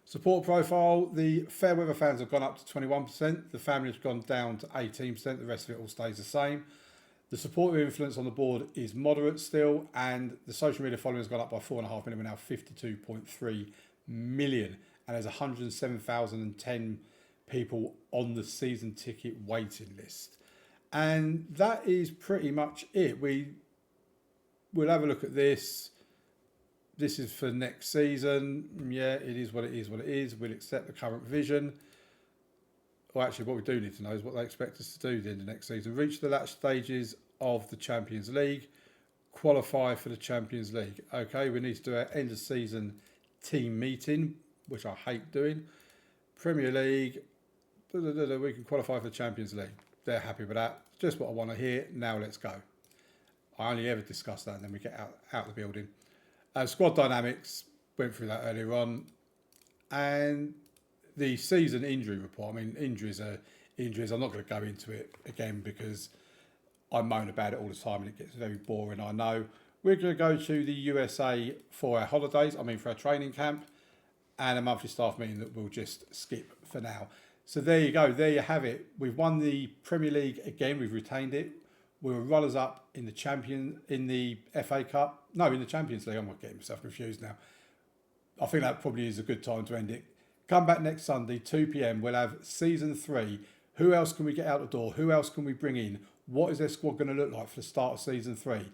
Support profile, the Fairweather fans have gone up to 21%. The family has gone down to 18%. The rest of it all stays the same. The supporter influence on the board is moderate still, and the social media following has gone up by 4.5 million. We're now 52.3 million. And there's 107,010 people on the season ticket waiting list. And that is pretty much it. We'll have a look at this. This is for next season. Yeah, it is what it is what it is. We'll accept the current vision. Well, actually, what we do need to know is what they expect us to do at the end of next season. Reach the last stages of the Champions League. Qualify for the Champions League. Okay, we need to do our end of season team meeting, which I hate doing. Premier League. We can qualify for the Champions League. They're happy with that. Just what I want to hear. Now let's go. I only ever discuss that and then we get out the building. Squad dynamics, went through that earlier on. And the season injury report. I mean, injuries are injuries. I'm not going to go into it again because I moan about it all the time and it gets very boring, I know. We're going to go to the USA for our holidays. I mean, for our training camp. And a monthly staff meeting that we'll just skip for now. So there you go. There you have it. We've won the Premier League again. We've retained it. We were runners up in the FA Cup. No, in the Champions League. I'm not getting myself confused now. I think that probably is a good time to end it. Come back next Sunday, 2 p.m. We'll have season 3. Who else can we get out the door? Who else can we bring in? What is their squad going to look like for the start of season 3?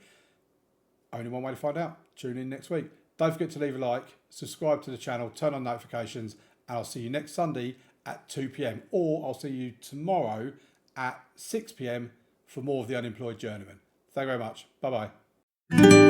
Only one way to find out. Tune in next week. Don't forget to leave a like, subscribe to the channel, turn on notifications, and I'll see you next Sunday at 2 p.m. or I'll see you tomorrow at 6 p.m. for more of the Unemployed Journeyman. Thank you very much. Bye-bye.